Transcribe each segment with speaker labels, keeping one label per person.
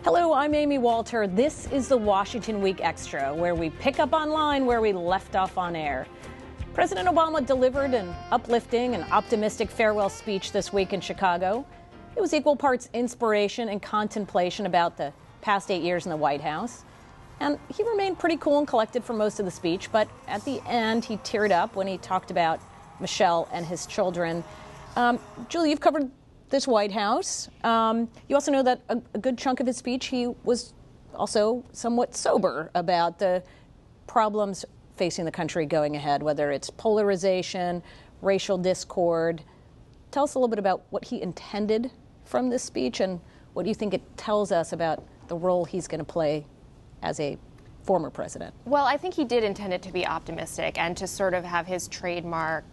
Speaker 1: Hello, I'm Amy Walter. This is the Washington Week Extra, where we pick up online where we left off on air. President Obama delivered an uplifting and optimistic farewell speech this week in Chicago. It was equal parts inspiration and contemplation about the past 8 years in the White House. And he remained pretty cool and collected for most of the speech, but at the end he teared up when he talked about Michelle and his children. Julie, you've covered this White House. You also know that a good chunk of his speech, he was also somewhat sober about the problems facing the country going ahead, whether it's polarization, racial discord. Tell us a little bit about what he intended from this speech and what do you think it tells us about the role he's going to play as a former president?
Speaker 2: Well, I think he did intend it to be optimistic and to sort of have his trademark,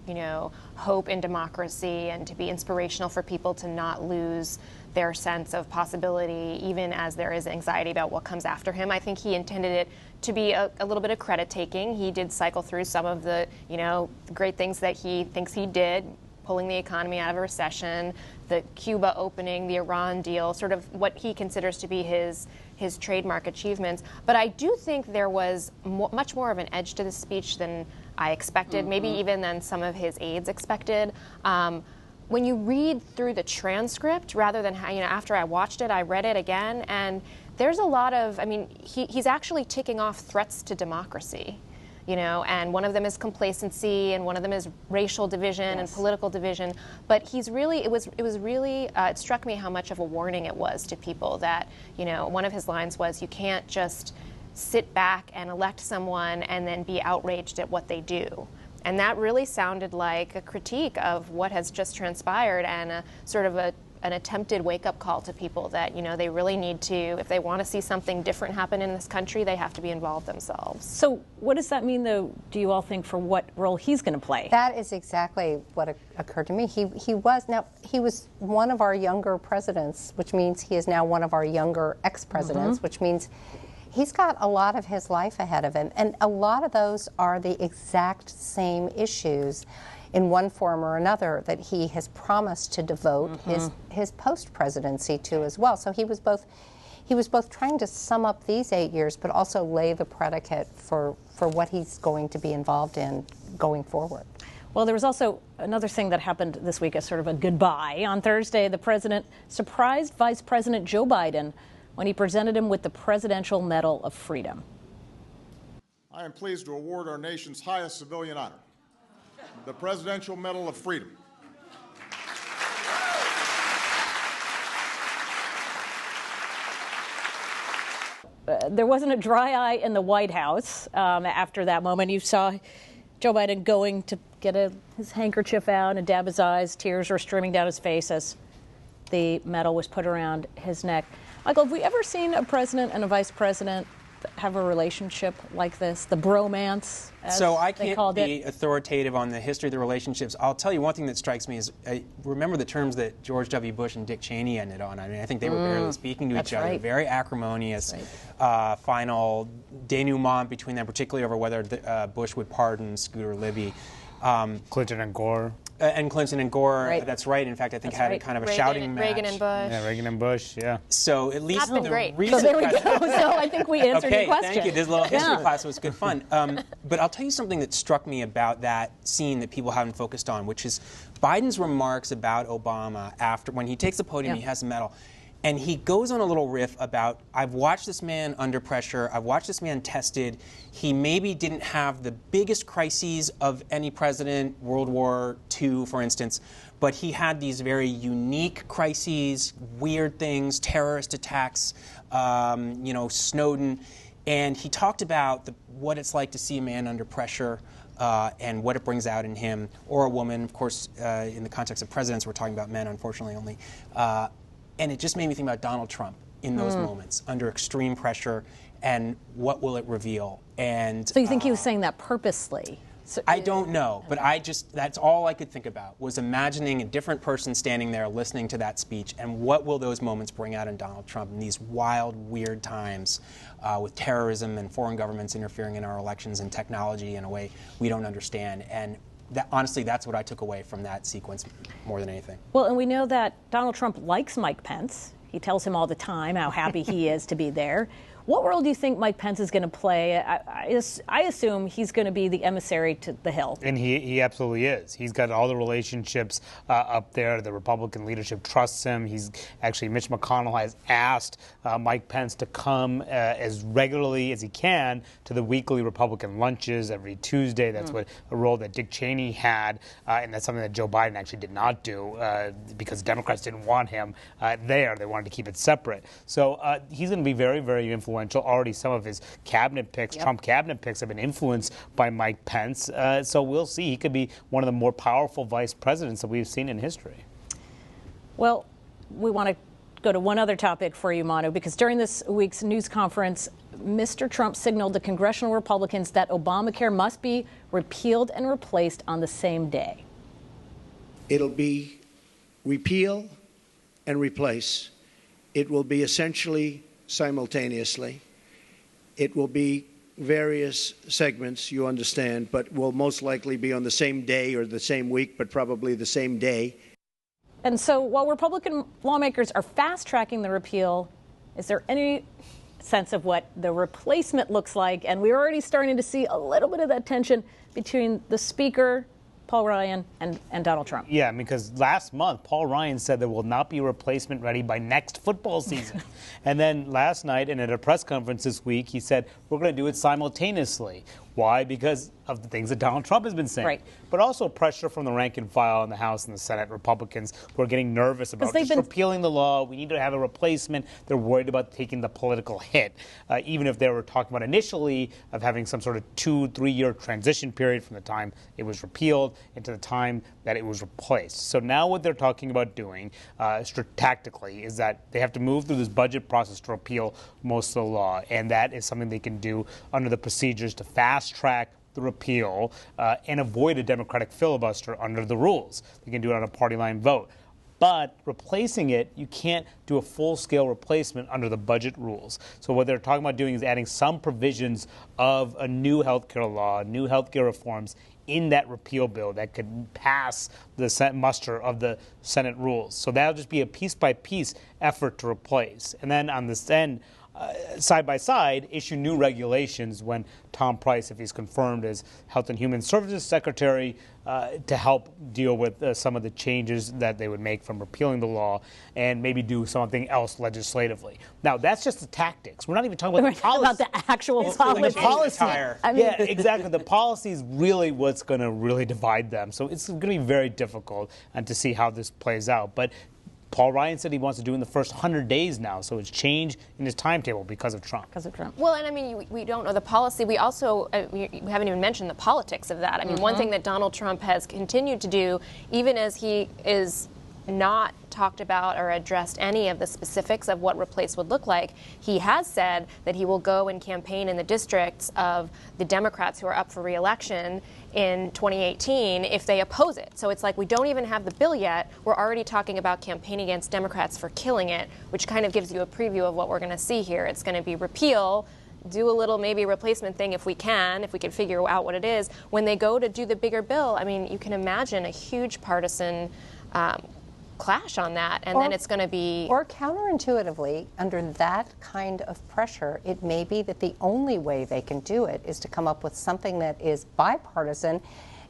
Speaker 2: hope in democracy and to be inspirational for people to not lose their sense of possibility, even as there is anxiety about what comes after him. I think he intended it to be a little bit of credit taking. He did cycle through some of the, great things that he thinks he did, pulling the economy out of a recession, the Cuba opening, the Iran deal, sort of what he considers to be his trademark achievements. But I do think there was much more of an edge to the speech than I expected, maybe even than some of his aides expected. When you read through the transcript, rather than after I watched it, I read it again, and there's a lot of, he's actually ticking off threats to democracy. And one of them is complacency, and one of them is racial division and political division. But he's really, it struck me how much of a warning it was to people that, one of his lines was, you can't just sit back and elect someone and then be outraged at what they do. And that really sounded like a critique of what has just transpired and a sort of an attempted wake-up call to people that, they really need to, if they want to see something different happen in this country, they have to be involved themselves.
Speaker 1: So what does that mean, though, do you all think, for what role he's going to play?
Speaker 3: That is exactly what occurred to me. He was one of our younger presidents, which means he is now one of our younger ex-presidents, which means he's got a lot of his life ahead of him. And a lot of those are the exact same issues in one form or another that he has promised to devote his post-presidency to as well. So he was both trying to sum up these 8 years, but also lay the predicate for what he's going to be involved in going forward.
Speaker 1: Well, there was also another thing that happened this week, as sort of a goodbye. On Thursday, the president surprised Vice President Joe Biden when he presented him with the Presidential Medal of Freedom.
Speaker 4: I am pleased to award our nation's highest civilian honor, the Presidential Medal of Freedom.
Speaker 1: There wasn't a dry eye in the White House after that moment. You saw Joe Biden going to get his handkerchief out and dab his eyes. Tears were streaming down his face as the medal was put around his neck. Michael, have we ever seen a president and a vice president have a relationship like this, the bromance, as
Speaker 5: so I
Speaker 1: they
Speaker 5: can't
Speaker 1: called
Speaker 5: be
Speaker 1: it?
Speaker 5: Authoritative on the history of the relationships. I'll tell you one thing that strikes me is, remember the terms that George W. Bush and Dick Cheney ended on. I think they were barely speaking to each other.
Speaker 1: Right.
Speaker 5: Very acrimonious final denouement between them, particularly over whether Bush would pardon Scooter Libby.
Speaker 6: Clinton and Gore.
Speaker 5: Clinton and Gore,
Speaker 1: Right.
Speaker 5: That's right. In fact, I think
Speaker 1: That's
Speaker 5: had
Speaker 1: right.
Speaker 5: kind of a
Speaker 2: Reagan,
Speaker 5: shouting match.
Speaker 2: Reagan and Bush.
Speaker 6: Yeah, Reagan and Bush, yeah.
Speaker 5: So at least
Speaker 2: Not been
Speaker 5: the
Speaker 2: great.
Speaker 5: recent
Speaker 1: So there we go.
Speaker 5: president-
Speaker 1: So I think we answered your question.
Speaker 5: Thank you. This little history
Speaker 1: Yeah.
Speaker 5: class was good fun. But I'll tell you something that struck me about that scene that people haven't focused on, which is Biden's remarks about Obama after, when he takes the podium, he has the medal. And he goes on a little riff about, I've watched this man under pressure, I've watched this man tested. He maybe didn't have the biggest crises of any president, World War II, for instance, but he had these very unique crises, weird things, terrorist attacks, Snowden. And he talked about what it's like to see a man under pressure and what it brings out in him, or a woman. Of course, in the context of presidents, we're talking about men, unfortunately, only. And it just made me think about Donald Trump in those moments, under extreme pressure, and what will it reveal? And
Speaker 1: So you think he was saying that purposely? So,
Speaker 5: I don't know, but that's all I could think about, was imagining a different person standing there listening to that speech, and what will those moments bring out in Donald Trump in these wild, weird times with terrorism and foreign governments interfering in our elections and technology in a way we don't understand. And honestly, that's what I took away from that sequence more than anything.
Speaker 1: Well, and we know that Donald Trump likes Mike Pence. He tells him all the time how happy he is to be there. What role do you think Mike Pence is going to play? I assume he's going to be the emissary to the Hill.
Speaker 6: And he absolutely is. He's got all the relationships up there. The Republican leadership trusts him. Mitch McConnell has asked Mike Pence to come as regularly as he can to the weekly Republican lunches every Tuesday. That's a role that Dick Cheney had, and that's something that Joe Biden actually did not do because Democrats didn't want him there. They wanted to keep it separate. So he's going to be very, very influential. Already some of his cabinet picks, Trump cabinet picks, have been influenced by Mike Pence. So we'll see. He could be one of the more powerful vice presidents that we've seen in history.
Speaker 1: Well, we want to go to one other topic for you, Manu, because during this week's news conference, Mr. Trump signaled to congressional Republicans that Obamacare must be repealed and replaced on the same day.
Speaker 7: It'll be repeal and replace. It will be essentially simultaneously. It will be various segments, you understand, but will most likely be on the same day or the same week, but probably the same day.
Speaker 1: And so while Republican lawmakers are fast-tracking the repeal, is there any sense of what the replacement looks like? And we're already starting to see a little bit of that tension between the Speaker, Paul Ryan, and Donald Trump.
Speaker 6: Yeah, because last month, Paul Ryan said there will not be a replacement ready by next football season. And then last night, and at a press conference this week, he said, we're going to do it simultaneously. Why? Because of the things that Donald Trump has been saying.
Speaker 1: Right.
Speaker 6: But also pressure from the rank and file in the House and the Senate, Republicans who are getting nervous about just repealing the law. We need to have a replacement. They're worried about taking the political hit. Even if they were talking about initially of having some sort of 2-3 year transition period from the time it was repealed into the time that it was replaced. So now what they're talking about doing tactically is that they have to move through this budget process to repeal most of the law. And that is something they can do under the procedures to fast-track the repeal and avoid a Democratic filibuster under the rules. They can do it on a party line vote. But replacing it, you can't do a full-scale replacement under the budget rules. So what they're talking about doing is adding some provisions of a new health care law, new health care reforms in that repeal bill that could pass the muster of the Senate rules. So that'll just be a piece-by-piece effort to replace. And then on this end, side by side, issue new regulations when Tom Price, if he's confirmed as Health and Human Services Secretary, to help deal with some of the changes that they would make from repealing the law and maybe do something else legislatively. Now, that's just the tactics. We're not even talking about the policy.
Speaker 1: About the actual policy.
Speaker 6: Yeah, exactly. The policy is really what's going to really divide them. So it's going to be very difficult to see how this plays out. But Paul Ryan said he wants to do it in the first 100 days now, so it's changed in his timetable because of Trump.
Speaker 2: Well, and I mean, we don't know the policy. We also we haven't even mentioned the politics of that. I mean, one thing that Donald Trump has continued to do, even as he is not talked about or addressed any of the specifics of what replace would look like, he has said that he will go and campaign in the districts of the Democrats who are up for re-election in 2018 if they oppose it. So it's like we don't even have the bill yet. We're already talking about campaigning against Democrats for killing it, which kind of gives you a preview of what we're going to see here. It's going to be repeal, do a little maybe replacement thing if we can figure out what it is. When they go to do the bigger bill, I mean, you can imagine a huge partisan clash on that, and then it's going to be...
Speaker 3: Or counterintuitively, under that kind of pressure, it may be that the only way they can do it is to come up with something that is bipartisan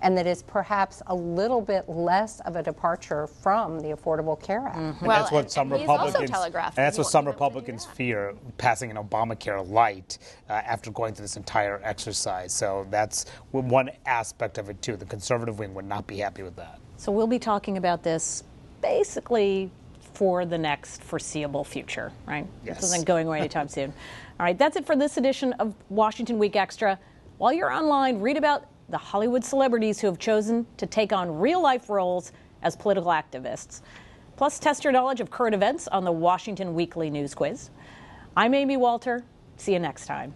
Speaker 3: and that is perhaps a little bit less of a departure from the Affordable Care Act.
Speaker 6: Mm-hmm. Well, that's what some Republicans fear, passing an Obamacare light after going through this entire exercise. So that's one aspect of it, too. The conservative wing would not be happy with that.
Speaker 1: So we'll be talking about this basically for the next foreseeable future, right?
Speaker 6: Yes.
Speaker 1: This isn't going away anytime soon. All right, that's it for this edition of Washington Week Extra. While you're online, read about the Hollywood celebrities who have chosen to take on real-life roles as political activists. Plus, test your knowledge of current events on the Washington Weekly News Quiz. I'm Amy Walter. See you next time.